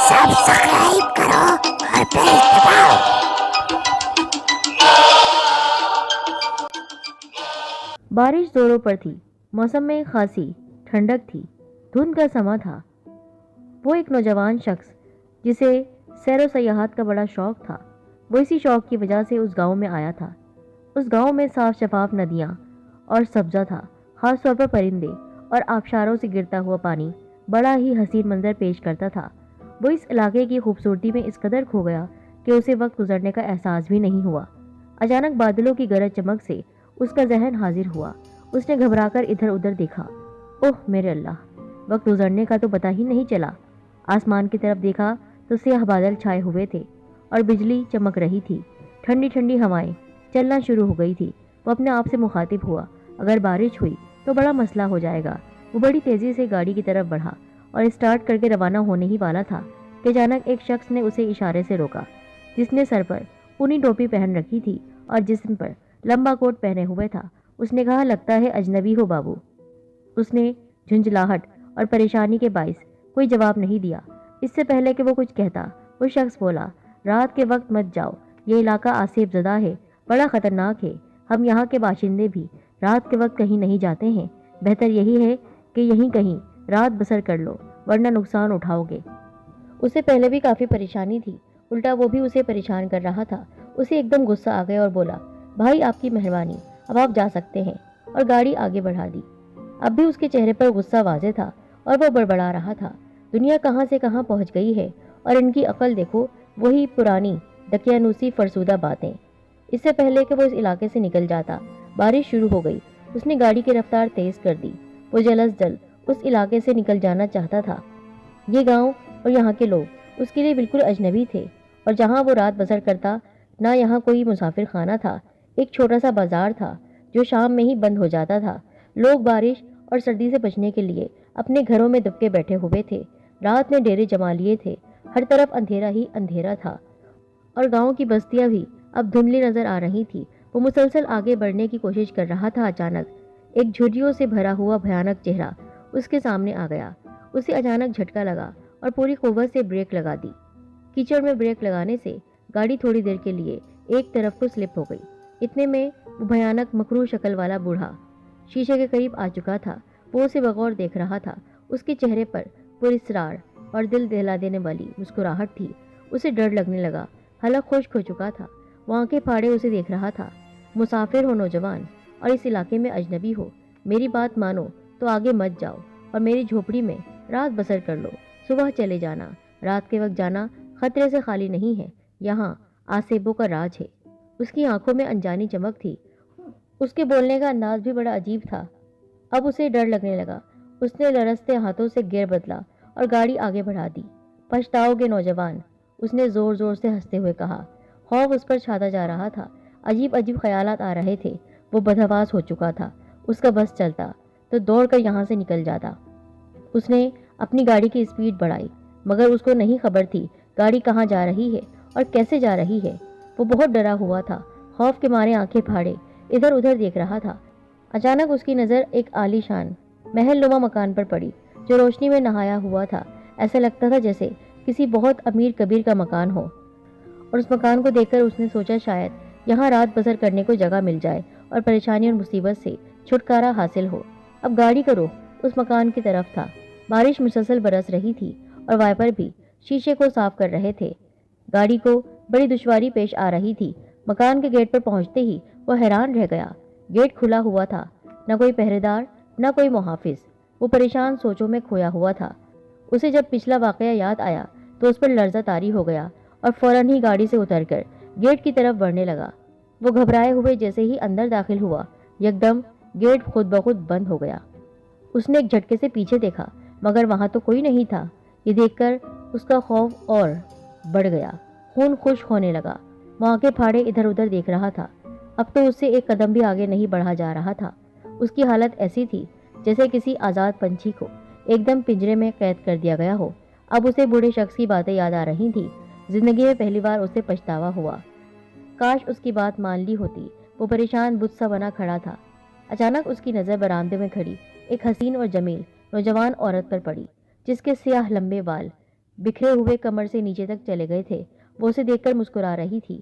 Subscribe करो और bell दबाओ। बारिश जोरों पर थी। मौसम में खासी ठंडक थी। धुंध का समा था। वो एक नौजवान शख्स जिसे सैर व सयाहत का बड़ा शौक था, वो इसी शौक की वजह से उस गांव में आया था। उस गांव में साफ शफाफ नदियां और सब्जा था। खास तौर पर परिंदे और आबशारों से गिरता हुआ पानी बड़ा ही हसीन मंजर पेश करता था। वो इस इलाके की खूबसूरती में इस कदर खो गया कि उसे वक्त गुजरने का एहसास भी नहीं हुआ। अचानक बादलों की गरज चमक से उसका जहन हाजिर हुआ। उसने घबराकर इधर उधर देखा। ओह मेरे अल्लाह, वक्त गुजरने का तो पता ही नहीं चला। आसमान की तरफ देखा तो स्याह बादल छाए हुए थे और बिजली चमक रही थी। ठंडी ठंडी हवाएं चलना शुरू हो गई थी। वो अपने आप से मुखातिब हुआ, अगर बारिश हुई तो बड़ा मसला हो जाएगा। वो बड़ी तेजी से गाड़ी की तरफ बढ़ा और स्टार्ट करके रवाना होने ही वाला था कि अचानक एक शख्स ने उसे इशारे से रोका, जिसने सर पर ऊनी टोपी पहन रखी थी और जिस्म पर लंबा कोट पहने हुए था। उसने कहा, लगता है अजनबी हो बाबू। उसने झुंझलाहट और परेशानी के बाइस कोई जवाब नहीं दिया। इससे पहले कि वो कुछ कहता, वो शख्स बोला, रात के वक्त मत जाओ, ये इलाका आसेब ज़दा है, बड़ा ख़तरनाक है। हम यहाँ के बाशिंदे भी रात के वक्त कहीं नहीं जाते हैं। बेहतर यही है कि यहीं कहीं रात बसर कर लो, वरना नुकसान उठाओगे। उसे पहले भी काफ़ी परेशानी थी, उल्टा वो भी उसे परेशान कर रहा था। उसे एकदम गुस्सा आ गया और बोला, भाई आपकी मेहरबानी, अब आप जा सकते हैं, और गाड़ी आगे बढ़ा दी। अब भी उसके चेहरे पर गुस्सा वाज़े था और वो बड़बड़ा रहा था, दुनिया कहाँ से कहाँ पहुँच गई है और इनकी अकल देखो, वही पुरानी दकियानूसी फरसूदा बातें। इससे पहले कि वो इस इलाके से निकल जाता, बारिश शुरू हो गई। उसने गाड़ी की रफ्तार तेज़ कर दी। वो जल्द उस इलाके से निकल जाना चाहता था। ये गांव और यहाँ के लोग उसके लिए बिल्कुल अजनबी थे, और जहाँ वो रात बसर करता, ना यहाँ कोई मुसाफिर खाना था। एक छोटा सा बाजार था जो शाम में ही बंद हो जाता था। लोग बारिश और सर्दी से बचने के लिए अपने घरों में दबके बैठे हुए थे। रात ने डेरे जमा लिए थे। हर तरफ अंधेरा ही अंधेरा था और गांव की बस्तियां भी अब धुंधली नजर आ रही थी। वो मुसलसल आगे बढ़ने की कोशिश कर रहा था। अचानक एक झुर्रियों से भरा हुआ भयानक चेहरा उसके सामने आ गया। उसे अचानक झटका लगा और पूरी कुव्वत से ब्रेक लगा दी। कीचड़ में ब्रेक लगाने से गाड़ी थोड़ी देर के लिए एक तरफ को स्लिप हो गई। इतने में वो भयानक मकरू शक्ल वाला बूढ़ा शीशे के करीब आ चुका था। वो उसे बगौर देख रहा था। उसके चेहरे पर पुरस्रार और दिल दहला देने वाली मुस्कुराहट थी। उसे डर लगने लगा। हलक खुश्क हो चुका था। वो आंखें फाड़े उसे देख रहा था। मुसाफिर हो नौजवान और इस इलाके में अजनबी हो, मेरी बात मानो तो आगे मत जाओ और मेरी झोपड़ी में रात बसर कर लो। सुबह चले जाना, रात के वक्त जाना खतरे से खाली नहीं है। यहाँ आसेबों का राज है। उसकी आंखों में अनजानी चमक थी। उसके बोलने का अंदाज भी बड़ा अजीब था। अब उसे डर लगने लगा। उसने लरसते हाथों से गियर बदला और गाड़ी आगे बढ़ा दी। पछताओगे नौजवान, उसने जोर जोर से हंसते हुए कहा। खौफ उस पर छाता जा रहा था। अजीब अजीब ख्यालात आ रहे थे। वो बदहवास हो चुका था। उसका बस चलता तो दौड़ कर यहाँ से निकल जाता। उसने अपनी गाड़ी की स्पीड बढ़ाई, मगर उसको नहीं खबर थी गाड़ी कहाँ जा रही है और कैसे जा रही है। वो बहुत डरा हुआ था। खौफ के मारे आंखें फाड़े इधर उधर देख रहा था। अचानक उसकी नज़र एक आलीशान महल नुमा मकान पर पड़ी जो रोशनी में नहाया हुआ था। ऐसा लगता था जैसे किसी बहुत अमीर कबीर का मकान हो। और उस मकान को देखकर उसने सोचा, शायद यहाँ रात बसर करने को जगह मिल जाए और परेशानी और मुसीबत से छुटकारा हासिल हो। अब गाड़ी का रुख उस मकान की तरफ था। बारिश मुसलसल बरस रही थी और वाइपर भी शीशे को साफ कर रहे थे। गाड़ी को बड़ी दुश्वारी पेश आ रही थी। मकान के गेट पर पहुंचते ही वो हैरान रह गया। गेट खुला हुआ था। न कोई पहरेदार, न कोई मुहाफिज। वो परेशान सोचों में खोया हुआ था। उसे जब पिछला वाकया याद आया तो उस पर लर्जा तारी हो गया और फौरन ही गाड़ी से उतरकर गेट की तरफ बढ़ने लगा। वो घबराए हुए जैसे ही अंदर दाखिल हुआ, यकदम गेट खुद ब खुद बंद हो गया। उसने एक झटके से पीछे देखा, मगर वहां तो कोई नहीं था। ये देखकर उसका खौफ और बढ़ गया। खून खुश्क होने लगा। वो आंखें फाड़े इधर उधर देख रहा था। अब तो उससे एक कदम भी आगे नहीं बढ़ा जा रहा था। उसकी हालत ऐसी थी जैसे किसी आज़ाद पंछी को एकदम पिंजरे में कैद कर दिया गया हो। अब उसे बूढ़े शख्स की बातें याद आ रही थी। जिंदगी में पहली बार उसे पछतावा हुआ। काश उसकी बात मान ली होती। वो परेशान बुत सा बना खड़ा था। अचानक उसकी नज़र बरामदे में खड़ी एक हसीन और जमील नौजवान औरत पर पड़ी, जिसके स्याह लंबे बाल बिखरे हुए कमर से नीचे तक चले गए थे। वो उसे देखकर मुस्कुरा रही थी।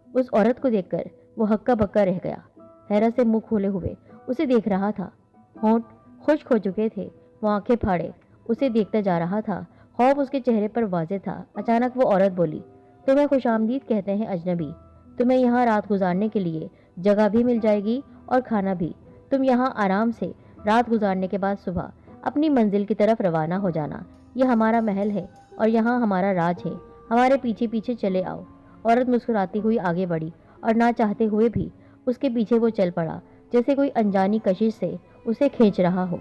उस औरत को देखकर वो हक्का बक्का रह गया। हैरत से मुंह खोले हुए उसे देख रहा था। होंठ खुश्क हो चुके थे। वो आंखें फाड़े उसे देखता जा रहा था। खौफ उसके चेहरे पर वाज़ेह था। अचानक वो औरत बोली, तुम्हें खुशामदीद कहते हैं अजनबी। तुम्हें यहाँ रात गुजारने के लिए जगह भी मिल जाएगी और खाना भी। तुम यहाँ आराम से रात गुजारने के बाद सुबह अपनी मंजिल की तरफ रवाना हो जाना। यह हमारा महल है और यहाँ हमारा राज है। हमारे पीछे पीछे चले आओ। औरत मुस्कुराती हुई आगे बढ़ी और ना चाहते हुए भी उसके पीछे वो चल पड़ा, जैसे कोई अनजानी कशिश से उसे खींच रहा हो।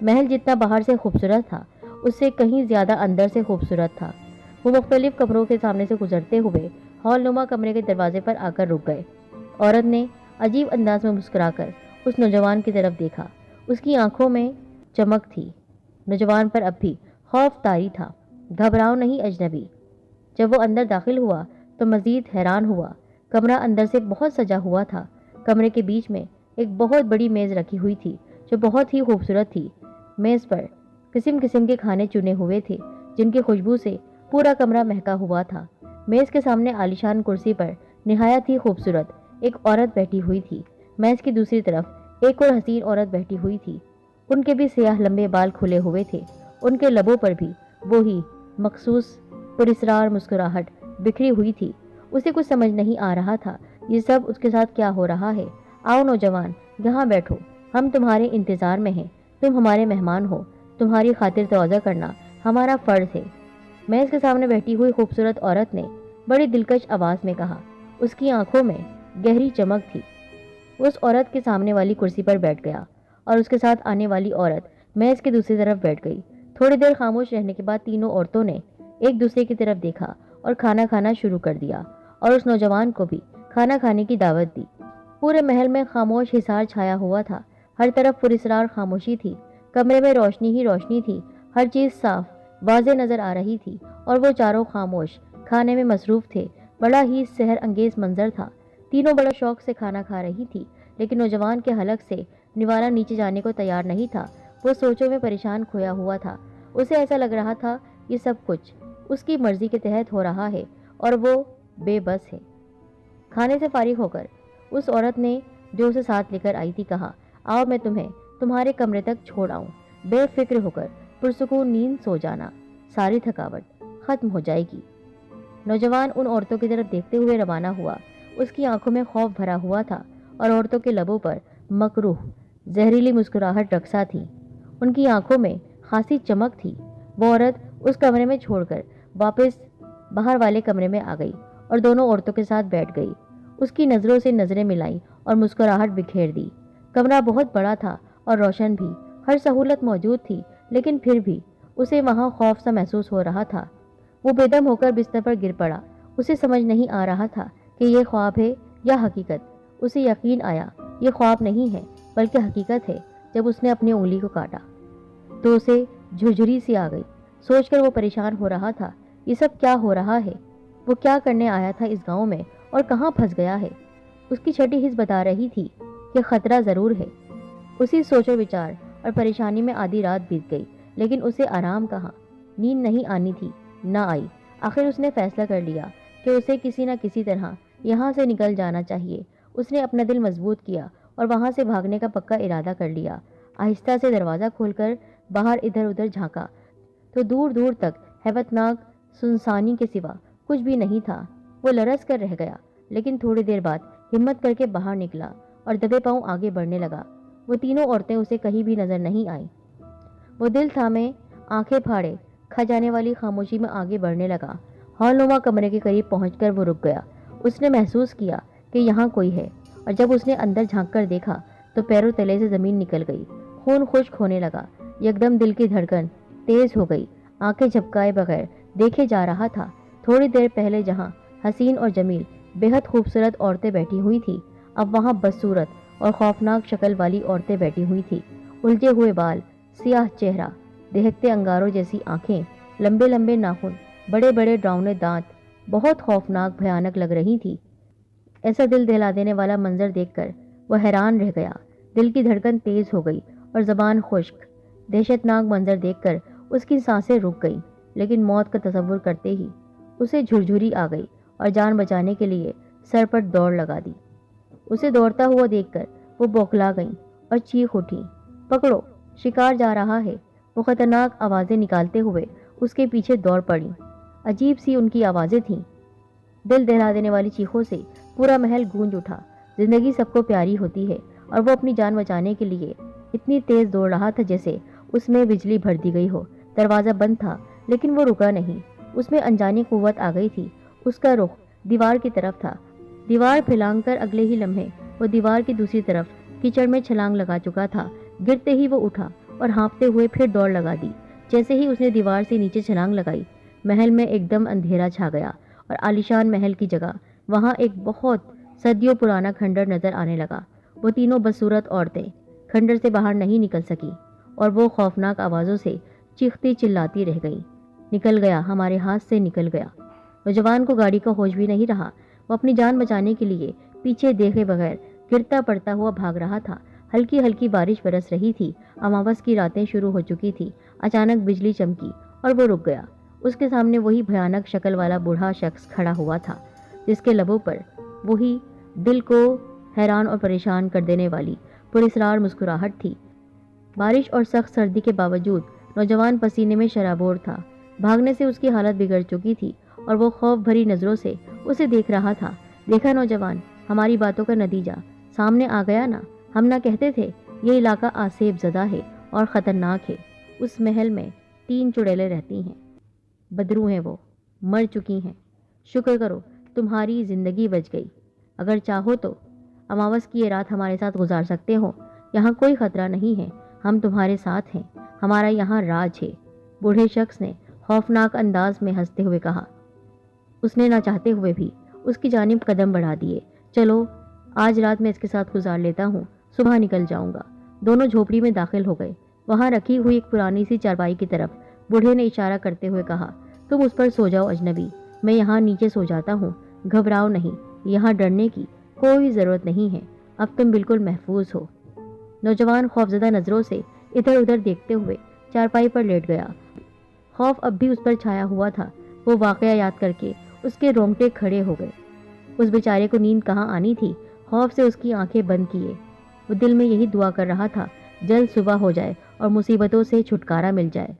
महल जितना बाहर से खूबसूरत था, उससे कहीं ज्यादा अंदर से खूबसूरत था। वो मुख्तलिफ कमरों के सामने से गुजरते हुए हॉलनुमा कमरे के दरवाजे पर आकर रुक गए। औरत ने अजीब अंदाज में मुस्कुराकर उस नौजवान की तरफ देखा। उसकी आंखों में चमक थी। नौजवान पर अब भी खौफ तारी था। घबराओ नहीं अजनबी। जब वो अंदर दाखिल हुआ तो मजीद हैरान हुआ। कमरा अंदर से बहुत सजा हुआ था। कमरे के बीच में एक बहुत बड़ी मेज़ रखी हुई थी जो बहुत ही खूबसूरत थी। मेज़ पर किस्म किस्म के खाने चुने हुए थे जिनकी खुशबू से पूरा कमरा महका हुआ था। मेज़ के सामने आलीशान कुर्सी पर निहायत ही खूबसूरत एक औरत बैठी हुई थी। मेज़ की दूसरी तरफ एक और हसीन औरत बैठी हुई थी। उनके भी सियाह लंबे बाल खुले हुए थे। उनके लबों पर भी वही मखसूस पुरस्रार मुस्कुराहट बिखरी हुई थी। उसे कुछ समझ नहीं आ रहा था ये सब उसके साथ क्या हो रहा है। आओ नौजवान, यहाँ बैठो। हम तुम्हारे इंतज़ार में हैं। तुम हमारे मेहमान हो। तुम्हारी खातिर तवज्जो करना हमारा फ़र्ज़ है। मेज़ के सामने बैठी हुई खूबसूरत औरत ने बड़ी दिलकश आवाज़ में कहा। उसकी आंखों में गहरी चमक थी। उस औरत के सामने वाली कुर्सी पर बैठ गया और उसके साथ आने वाली औरत मेज़ की दूसरी तरफ बैठ गई। थोड़ी देर खामोश रहने के बाद तीनों औरतों ने एक दूसरे की तरफ देखा और खाना खाना शुरू कर दिया और उस नौजवान को भी खाना खाने की दावत दी। पूरे महल में खामोश हिसार छाया हुआ था। हर तरफ पुरस्रार खामोशी थी। कमरे में रोशनी ही रोशनी थी। हर चीज़ साफ वाज़ेह नज़र आ रही थी और वो चारों खामोश खाने में मसरूफ़ थे। बड़ा ही सहर अंगेज़ मंजर था। तीनों बड़ा शौक से खाना खा रही थी, लेकिन नौजवान के हलक से निवाला नीचे जाने को तैयार नहीं था। वो सोचों में परेशान खोया हुआ था। उसे ऐसा लग रहा था ये सब कुछ उसकी मर्जी के तहत हो रहा है और वो बेबस है। खाने से फारिग होकर उस औरत ने जो उसे साथ लेकर आई थी कहा, आओ मैं तुम्हें तुम्हारे कमरे तक छोड़ आऊं। बेफिक्र होकर पुरसुकून नींद सो जाना। सारी थकावट खत्म हो जाएगी। नौजवान उन औरतों की तरफ देखते हुए रवाना हुआ। उसकी आंखों में खौफ भरा हुआ था और औरतों के लबों पर मकरूह जहरीली मुस्कुराहट रक्सा थी। उनकी आंखों में खासी चमक थी। वो औरत उस कमरे में छोड़कर वापस बाहर वाले कमरे में आ गई और दोनों औरतों के साथ बैठ गई। उसकी नज़रों से नज़रें मिलाई और मुस्कुराहट बिखेर दी। कमरा बहुत बड़ा था और रोशन भी। हर सहूलत मौजूद थी, लेकिन फिर भी उसे वहाँ खौफ सा महसूस हो रहा था। वो बेदम होकर बिस्तर पर गिर पड़ा। उसे समझ नहीं आ रहा था कि ये ख्वाब है या हकीकत। उसे यकीन आया ये ख्वाब नहीं है बल्कि हकीकत है। जब उसने अपनी उंगली को काटा तो उसे झुरझुरी सी आ गई। सोचकर वो परेशान हो रहा था, ये सब क्या हो रहा है। वो क्या करने आया था इस गांव में और कहाँ फंस गया है। उसकी छठी हिस्स बता रही थी कि खतरा ज़रूर है। उसी सोचो विचार और परेशानी में आधी रात बीत गई, लेकिन उसे आराम कहाँ। नींद नहीं आनी थी, ना आई। आखिर उसने फैसला कर लिया कि उसे किसी न किसी तरह यहाँ से निकल जाना चाहिए। उसने अपना दिल मजबूत किया और वहाँ से भागने का पक्का इरादा कर लिया। आहिस्ता से दरवाज़ा खोलकर बाहर इधर उधर झांका तो दूर दूर तक हैबतनाक सुनसानी के सिवा कुछ भी नहीं था। वो लरस कर रह गया, लेकिन थोड़ी देर बाद हिम्मत करके बाहर निकला और दबे पांव आगे बढ़ने लगा। वो तीनों औरतें उसे कहीं भी नजर नहीं आईं। वो दिल थामे आंखें फाड़े खा जाने वाली खामोशी में आगे बढ़ने लगा। हॉलनुमा कमरे के करीब पहुंचकर वो रुक गया। उसने महसूस किया कि यहाँ कोई है और जब उसने अंदर झांक कर देखा तो पैरों तले से ज़मीन निकल गई। खून खुश्क होने लगा। एकदम दिल की धड़कन तेज हो गई। आंखें झपकाए बगैर देखे जा रहा था। थोड़ी देर पहले जहाँ हसीन और जमील बेहद खूबसूरत औरतें बैठी हुई थी, अब वहाँ बदसूरत और खौफनाक शक्ल वाली औरतें बैठी हुई थी। उलझे हुए बाल, सियाह चेहरा, दहकते अंगारों जैसी आंखें, लंबे लंबे नाखून, बड़े बड़े डरावने दांत, बहुत खौफनाक भयानक लग रही थी। ऐसा दिल दहला देने वाला मंजर देखकर वह हैरान रह गया। दिल की धड़कन तेज हो गई और जबान खुश्क। दहशतनाक मंजर देखकर उसकी सांसें रुक गई। लेकिन मौत का तसव्वुर करते ही उसे झुरझुरी आ गई और जान बचाने के लिए सर पर दौड़ लगा दी। उसे दौड़ता हुआ देखकर वो बौखला गईं और चीख उठी, पकड़ो, शिकार जा रहा है। वो खतरनाक आवाज़ें निकालते हुए उसके पीछे दौड़ पड़ी। अजीब सी उनकी आवाज़ें थीं, दिल दहला देने वाली चीखों से पूरा महल गूंज उठा। जिंदगी सबको प्यारी होती है और वो अपनी जान बचाने के लिए इतनी तेज दौड़ रहा था जैसे उसमें बिजली भर दी गई हो। दरवाज़ा बंद था लेकिन वो रुका नहीं। उसमें अनजानी कुव्वत आ गई थी। उसका रुख दीवार की तरफ था। दीवार फैलांग कर अगले ही लम्हे वो दीवार की दूसरी तरफ कीचड़ में छलांग लगा चुका था। गिरते ही वो उठा और हाँफते हुए फिर दौड़ लगा दी। जैसे ही उसने दीवार से नीचे छलांग लगाई, महल में एकदम अंधेरा छा गया और आलीशान महल की जगह वहाँ एक बहुत सदियों पुराना खंडर नजर आने लगा। वो तीनों बदसूरत औरतें खंडर से बाहर नहीं निकल सकी और वो खौफनाक आवाज़ों से चीखती चिल्लाती रह गई, निकल गया, हमारे हाथ से निकल गया। नौजवान को गाड़ी का होश भी नहीं रहा। वो अपनी जान बचाने के लिए पीछे देखे बगैर गिरता पड़ता हुआ भाग रहा था। हल्की हल्की बारिश बरस रही थी। अमावस की रातें शुरू हो चुकी थी। अचानक बिजली चमकी और वो रुक गया। उसके सामने वही भयानक शक्ल वाला बूढ़ा शख्स खड़ा हुआ था, जिसके लबों पर वही दिल को हैरान और परेशान कर देने वाली पुरस्रार मुस्कुराहट थी। बारिश और सख्त सर्दी के बावजूद नौजवान पसीने में शराबोर था। भागने से उसकी हालत बिगड़ चुकी थी और वो खौफ भरी नज़रों से उसे देख रहा था। देखा नौजवान, हमारी बातों का नतीजा सामने आ गया ना। हम ना कहते थे ये इलाका आसेब ज़दा है और ख़तरनाक है। उस महल में 3 चुड़ैलें रहती हैं। बदरू हैं, वो मर चुकी हैं। शुक्र करो तुम्हारी ज़िंदगी बच गई। अगर चाहो तो अमावस की ये रात हमारे साथ गुजार सकते हो। यहाँ कोई ख़तरा नहीं है, हम तुम्हारे साथ हैं, हमारा यहाँ राज है। बूढ़े शख्स ने खौफनाक अंदाज में हंसते हुए कहा। उसने ना चाहते हुए भी उसकी जानिब कदम बढ़ा दिए। चलो आज रात मैं इसके साथ गुजार लेता हूँ, सुबह निकल जाऊँगा। दोनों झोपड़ी में दाखिल हो गए। वहाँ रखी हुई एक पुरानी सी चारपाई की तरफ बूढ़े ने इशारा करते हुए कहा, तुम उस पर सो जाओ अजनबी, मैं यहाँ नीचे सो जाता हूँ। घबराओ नहीं, यहाँ डरने की कोई ज़रूरत नहीं है, अब तुम बिल्कुल महफूज हो। नौजवान खौफजदा नज़रों से इधर उधर देखते हुए चारपाई पर लेट गया। खौफ अब भी उस पर छाया हुआ था। वो वाक़या याद करके उसके रोंगटे खड़े हो गए। उस बेचारे को नींद कहाँ आनी थी। खौफ से उसकी आंखें बंद किए वो दिल में यही दुआ कर रहा था, जल्द सुबह हो जाए और मुसीबतों से छुटकारा मिल जाए।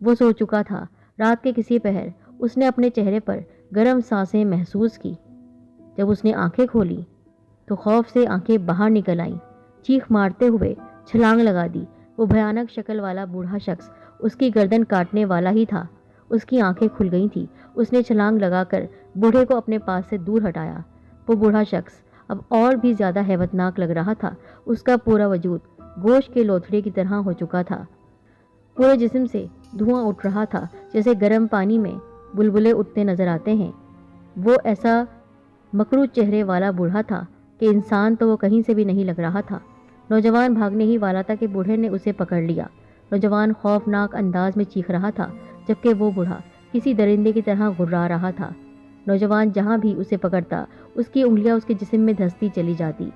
वो सो चुका था। रात के किसी पहर उसने अपने चेहरे पर गर्म सांसें महसूस की। जब उसने आंखें खोली तो खौफ से आंखें बाहर निकल आईं। चीख मारते हुए छलांग लगा दी। वो भयानक शक्ल वाला बूढ़ा शख्स उसकी गर्दन काटने वाला ही था। उसकी आंखें खुल गई थी। उसने छलांग लगाकर बूढ़े को अपने पास से दूर हटाया। वो बूढ़ा शख्स अब और भी ज़्यादा हैबतनाक लग रहा था। उसका पूरा वजूद गोश्त के लोथड़े की तरह हो चुका था। पूरे जिस्म से धुआं उठ रहा था, जैसे गर्म पानी में बुलबुले उठते नजर आते हैं। वो ऐसा मकरूज चेहरे वाला बूढ़ा था कि इंसान तो वो कहीं से भी नहीं लग रहा था। नौजवान भागने ही वाला था कि बूढ़े ने उसे पकड़ लिया। नौजवान खौफनाक अंदाज में चीख रहा था, जबकि वो बूढ़ा किसी दरिंदे की तरह गुर्रा रहा था। नौजवान जहाँ भी उसे पकड़ता, उसकी उंगलियां उसके जिस्म में धंसती चली जाती।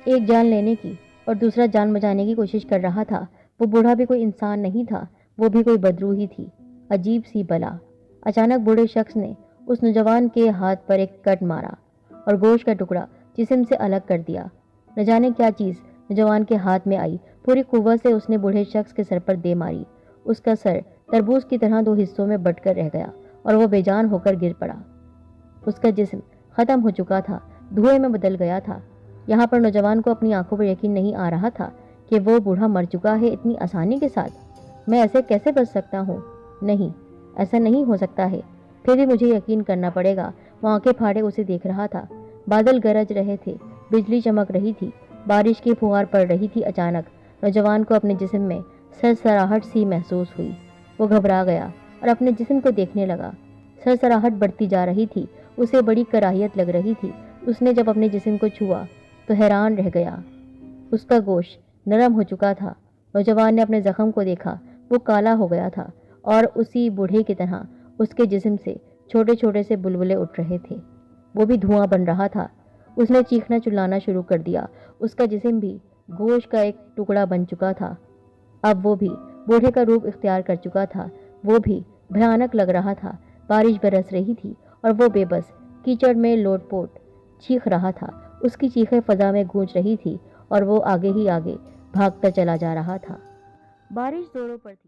एक जान लेने की और दूसरा जान बचाने की कोशिश कर रहा था। वो बूढ़ा भी कोई इंसान नहीं था, वो भी कोई बदरू ही थी। अजीब सी बला। अचानक बूढ़े शख्स ने उस नौजवान के हाथ पर एक कट मारा और गोश्त का टुकड़ा जिस्म से अलग कर दिया। न जाने क्या चीज़ नौजवान के हाथ में आई। पूरी कुव्वत से उसने बूढ़े शख्स के सर पर दे मारी। उसका सर तरबूज की तरह 2 हिस्सों में बंटकर रह गया और वो बेजान होकर गिर पड़ा। उसका जिस्म ख़त्म हो चुका था, धुएं में बदल गया था। यहाँ पर नौजवान को अपनी आंखों पर यकीन नहीं आ रहा था कि वो बूढ़ा मर चुका है इतनी आसानी के साथ। मैं ऐसे कैसे बच सकता हूँ? नहीं, ऐसा नहीं हो सकता है। फिर भी मुझे यकीन करना पड़ेगा। वो आंखें फाड़े उसे देख रहा था। बादल गरज रहे थे, बिजली चमक रही थी, बारिश की फुहार पड़ रही थी। अचानक नौजवान को अपने जिस्म में सरसराहट सी महसूस हुई। वो घबरा गया और अपने जिस्म को देखने लगा। सरसराहट बढ़ती जा रही थी। उसे बड़ी कराहियत लग रही थी। उसने जब अपने जिस्म को छुआ तो हैरान रह गया। उसका गोश्त नरम हो चुका था। नौजवान ने अपने जख्म को देखा, वो काला हो गया था और उसी बूढ़े की तरह उसके जिस्म से छोटे छोटे से बुलबुले उठ रहे थे। वो भी धुआं बन रहा था। उसने चीखना चिल्लाना शुरू कर दिया। उसका जिस्म भी गोश्त का एक टुकड़ा बन चुका था। अब वो भी बूढ़े का रूप इख्तियार कर चुका था। वो भी भयानक लग रहा था। बारिश बरस रही थी और वो बेबस कीचड़ में लोटपोट चीख रहा था। उसकी चीखें फजा में गूंज रही थी और वो आगे ही आगे भागता चला जा रहा था। बारिश जोरों पर थी।